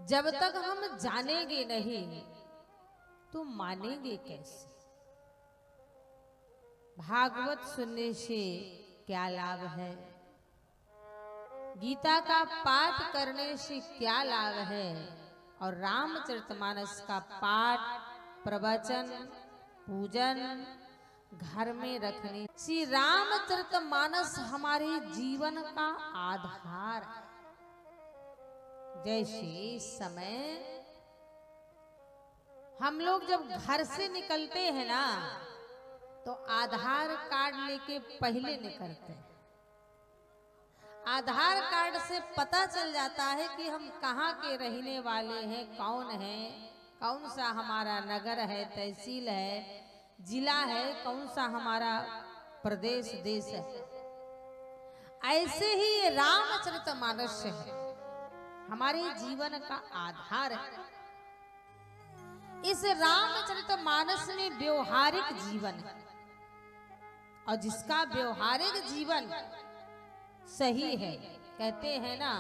जब तक हम जानेंगे नहीं तो मानेंगे कैसे। भागवत सुनने से क्या लाभ है, गीता का पाठ करने से क्या लाभ है, और रामचरितमानस का पाठ प्रवचन पूजन घर में रखने। श्री रामचरितमानस हमारे जीवन का आधार है। जैसे समय हम लोग जब घर से निकलते हैं ना तो आधार कार्ड लेके पहले निकलते हैं। आधार कार्ड से पता चल जाता है कि हम कहाँ के रहने वाले हैं, कौन है, कौन सा हमारा नगर है, तहसील है, जिला है, कौन सा हमारा प्रदेश देश है। ऐसे ही ये रामचरितमानस है, हमारे जीवन का आधार है। इस रामचरितमानस में व्यवहारिक जीवन है, और जिसका व्यवहारिक जीवन सही है, कहते हैं ना,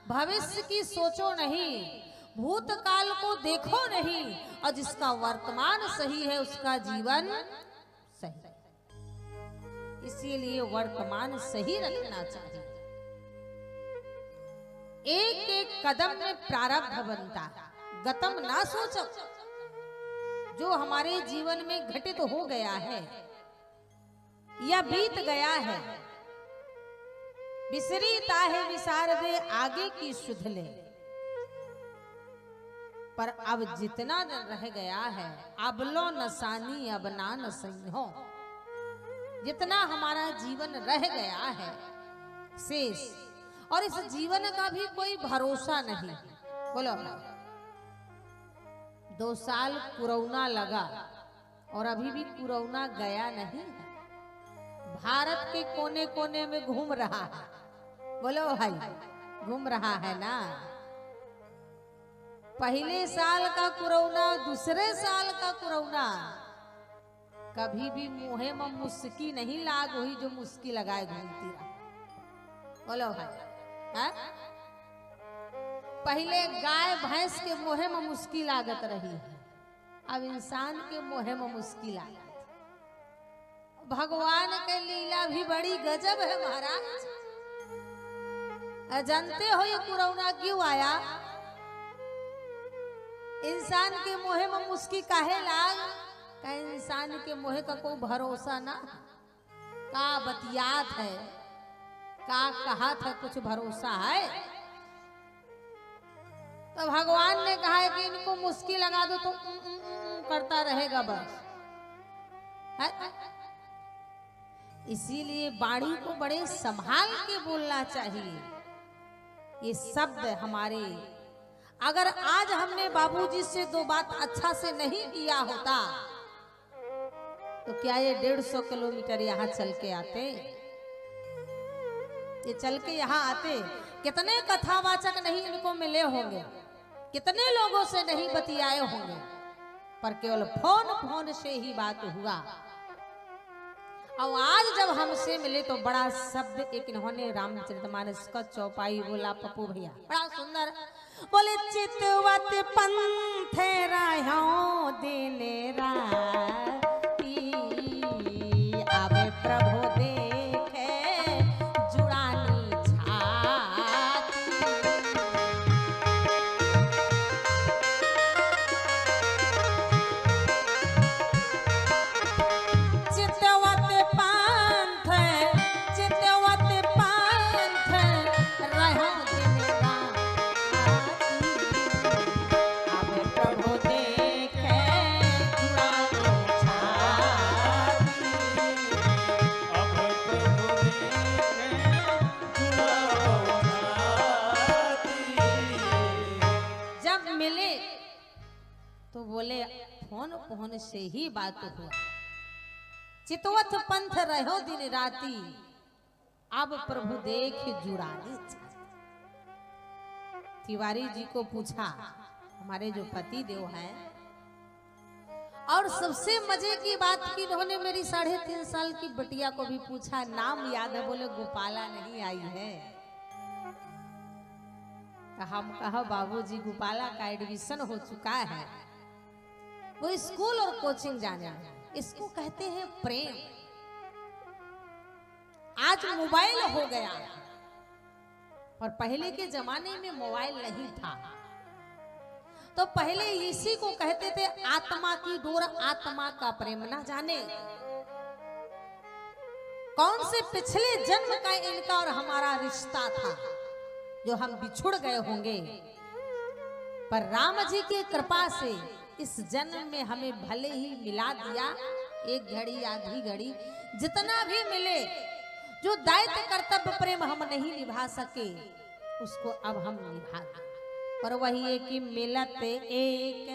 भविष्य की सोचो नहीं, भूतकाल को देखो नहीं, और जिसका वर्तमान सही है उसका जीवन सही है। इसीलिए वर्तमान सही रखना चाहिए। एक एक कदम में प्रारब्ध बनता है, गतम ना सोचो। जो हमारे जीवन में घटित हो गया है या बीत गया है, बिसरी ताहे विसार दे आगे की सुध ले। पर अब जितना दिन रह गया है, अब लो नसानी अब ना नसइहो। जितना हमारा जीवन रह गया है शेष, और इस जीवन का भी कोई भरोसा नहीं। बोलो, 2 साल कोरोना लगा और अभी भी कोरोना गया नहीं है। भारत के कोने कोने में घूम रहा है। बोलो भाई, घूम रहा है ना। पहले साल का कोरोना, दूसरे साल का कोरोना, कभी भी मुँहे में मुस्की नहीं लाग हुई जो मुस्की लगाए घूमती रहा। बोलो भाई, है? पहले गाय भैंस के मुँहे में मुस्की लागत रही है, अब इंसान के मुँहे में मुस्की लागत। भगवान के लीला भी बड़ी गजब है महाराज। जानते हो ये कोरोना क्यों आया? इंसान के मुँहे में मुस्की काहे लाग? का इंसान के मुँहे का कोई भरोसा ना, का बतियात है, का कहत है, कुछ भरोसा है? तो भगवान ने कहा है कि इनको मुस्की लगा दो तो करता रहेगा बस। इसीलिए वाणी को बड़े संभाल के बोलना चाहिए। ये शब्द हमारे, अगर आज हमने बाबूजी से 2 बात अच्छा से नहीं किया होता तो क्या ये 150 किलोमीटर यहाँ चल के आते? ये चल के यहाँ आते? कितने कथावाचक नहीं इनको मिले होंगे, कितने लोगों से नहीं बतियाए होंगे, पर केवल फोन से ही बात हुआ। और आज जब हमसे मिले तो बड़ा शब्द एक इन्होंने रामचरितमानस का चौपाई बोला पप्पू भैया, बड़ा सुंदर बोले। चितवत पंथ रहो दिन राती, आवे प्रभु देखे जुड़ानी छाती। चितवत पंथ रहो दिन राती, आवे प्रभु देखे जुड़ानी छाती। अब प्रभु देखे जब मिले तो बोले फोन से ही बात हुआ। चितवत पंथ रहो दिन राती, अब प्रभु देख जुड़ानी छाती। तिवारी जी को पूछा, हमारे जो पति देव हैं, और सबसे मजे की बात की इन्होंने मेरी 3.5 साल की बिटिया को भी पूछा, नाम याद है? बोले गोपाला नहीं आई है। हम कहा बाबूजी गोपाला का एडमिशन हो चुका है, वो स्कूल और कोचिंग जाने में। इसको कहते हैं प्रेम। आज मोबाइल हो गया और पहले के जमाने में मोबाइल नहीं था, तो पहले इसी को कहते थे आत्मा की डोर, आत्मा का प्रेम। ना जाने कौन से पिछले जन्म का इनका और हमारा रिश्ता था जो हम बिछुड़ गए होंगे, पर राम जी की कृपा से इस जन्म में हमें भले ही मिला दिया। एक घड़ी आधी घड़ी जितना भी मिले, जो दायित्व कर्तव्य प्रेम हम नहीं निभा सके उसको अब हम निभा दें। पर वही है कि मिलत एक,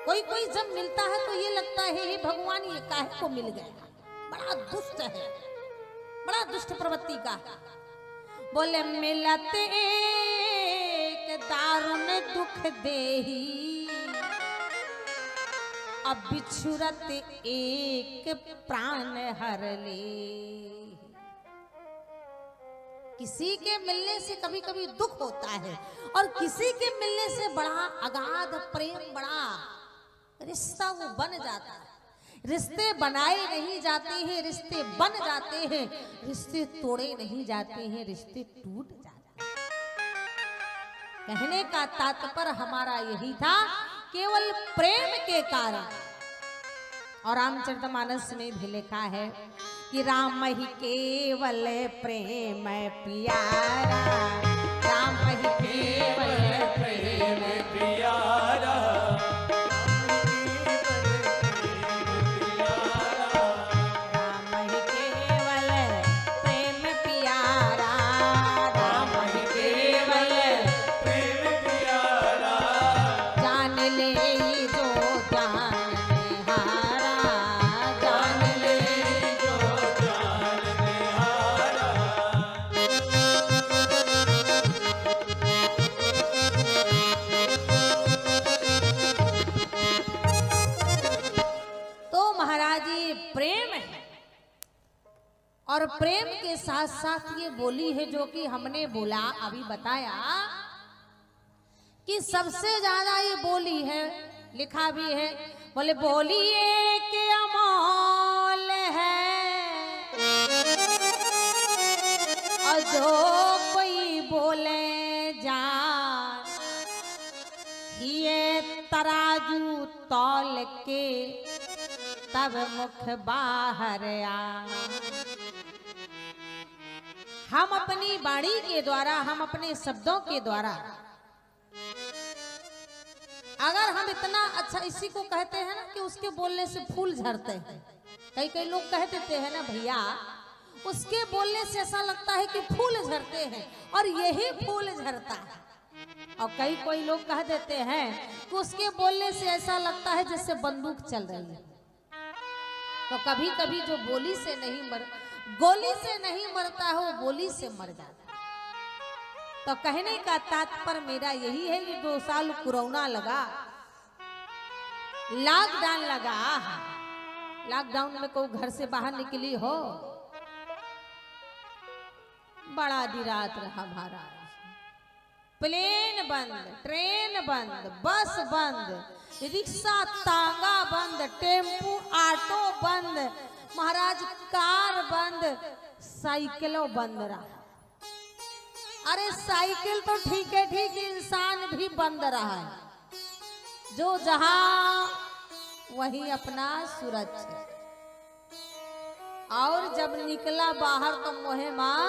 कोई कोई जब मिलता है तो ये लगता है हे भगवान ये काहे को मिल गया, बड़ा दुष्ट है, बड़ा दुष्ट प्रवृत्ति का। बोले मिलत एक दारुण दुख देही, अब बिछुरत एक प्राण हर ले। किसी के मिलने से कभी कभी दुख होता है और किसी के मिलने से बड़ा अगाध प्रेम, बड़ा रिश्ता वो बन जाता है। रिश्ते बनाए नहीं जाते हैं, रिश्ते बन जाते हैं, रिश्ते तोड़े नहीं जाते हैं, रिश्ते टूट जाते हैं। कहने का तात्पर्य हमारा यही था, केवल प्रेम के कारण। और रामचरितमानस में भी लिखा है कि राम ही केवल प्रेम प्यारा, राम ही केवल प्रेम प्यारा, राम ही केवल प्रेम प्यारा, राम ही केवल प्रेम प्यारा, जान ले जो जानने हारा, जान ले जो जानने हारा। तो महाराज ये प्रेम है। और प्रेम के साथ साथ ये बोली है जो कि हमने बोला अभी बताया कि सबसे ज्यादा ये बोली है, लिखा भी है, बोले बोली एक अमोल है और जो कोई बोले जान, ये तराजू तौल के तब मुख बाहर आ। हम अपनी वाणी के द्वारा, हम अपने शब्दों के द्वारा अगर हम इतना अच्छा, इसी को कहते हैं ना कि उसके बोलने से फूल झड़ते हैं। कई कई लोग कह देते हैं ना भैया, उसके बोलने से ऐसा लगता है कि फूल झड़ते हैं, और यही फूल झड़ता है। और कई कोई लोग कह देते हैं कि उसके बोलने से ऐसा लगता है जैसे बंदूक चल रही है। तो कभी कभी जो बोली से नहीं गोली से नहीं मरता है, वो बोली से मर जाता है। तो कहने का तात्पर्य मेरा यही है, ये 2 साल कोरोना लगा, लॉकडाउन लगा। लॉकडाउन में कोई घर से बाहर निकली हो, बड़ा दिरात रहा महाराज। प्लेन बंद, ट्रेन बंद, बस बंद, रिक्शा तांगा बंद, टेम्पू ऑटो बंद, महाराज कार बंद, साइकिलों बंद रहा। अरे साइकिल तो ठीक है, ठीक, इंसान भी बंद रहा है। जो जहां वही अपना सुरक्षित। और जब निकला बाहर तो मोहे माँ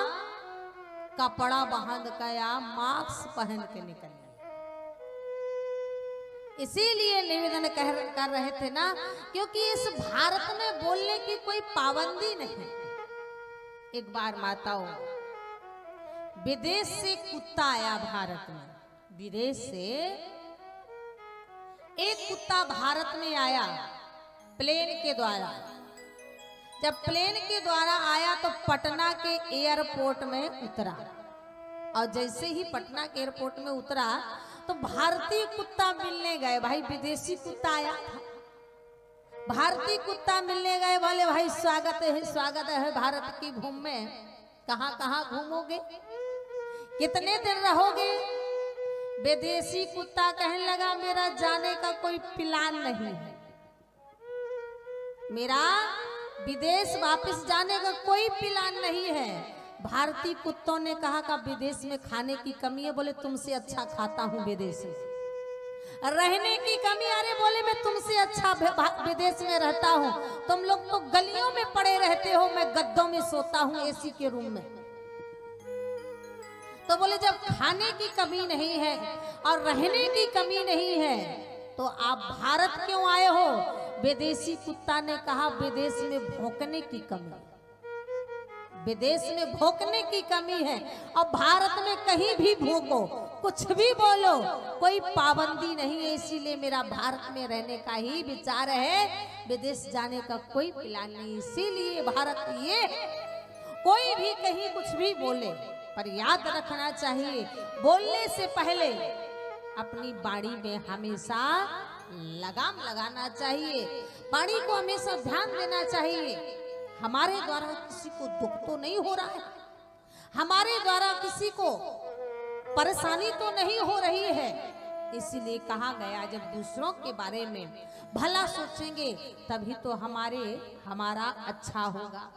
कपड़ा बांध गया, मास्क पहन के निकल। इसीलिए निवेदन कर रहे थे ना, क्योंकि इस भारत में बोलने की कोई पाबंदी नहीं। एक बार माताओं, विदेश से कुत्ता आया भारत में। विदेश से एक कुत्ता भारत में आया प्लेन के द्वारा। जब प्लेन के द्वारा आया तो पटना के एयरपोर्ट में उतरा, और जैसे ही पटना के एयरपोर्ट में उतरा तो भारतीय कुत्ता मिलने गए। भाई विदेशी कुत्ता आया था, भारतीय कुत्ता मिलने गए, बोले भाई स्वागत है भारत की भूमि में, कहाँ कहाँ घूमोगे। कितने दिन रहोगे? विदेशी कुत्ता कहने लगा मेरा जाने का कोई प्लान नहीं है, मेरा विदेश वापस जाने का कोई प्लान नहीं है। भारतीय कुत्तों ने कहा कि विदेश में खाने की कमी है, बोले तुमसे अच्छा खाता हूं विदेशी। रहने की कमी, अरे बोले मैं तुमसे अच्छा विदेश में रहता हूं, तुम लोग तो गलियों में पड़े रहते हो, मैं गद्दों में सोता हूं एसी के रूम में। तो बोले जब खाने की कमी नहीं है और रहने की कमी नहीं है तो आप भारत क्यों आए हो? विदेशी कुत्ता ने कहा विदेश में भौंकने की कमी, विदेश में भौंकने की कमी है और भारत में कहीं भी भौंको, कुछ भी बोलो, कोई पाबंदी नहीं है, इसीलिए मेरा भारत में रहने का ही विचार है, विदेश जाने का कोई प्लान नहीं। इसीलिए भारत ये कोई भी कहीं कुछ भी बोले, पर याद रखना चाहिए बोलने से पहले अपनी वाणी में हमेशा लगाम लगाना चाहिए, वाणी को हमेशा ध्यान देना चाहिए। हमारे द्वारा किसी को दुख तो नहीं हो रहा है, हमारे द्वारा किसी को परेशानी तो नहीं हो रही है। इसीलिए कहा गया जब दूसरों के बारे में भला सोचेंगे तभी तो हमारा अच्छा होगा।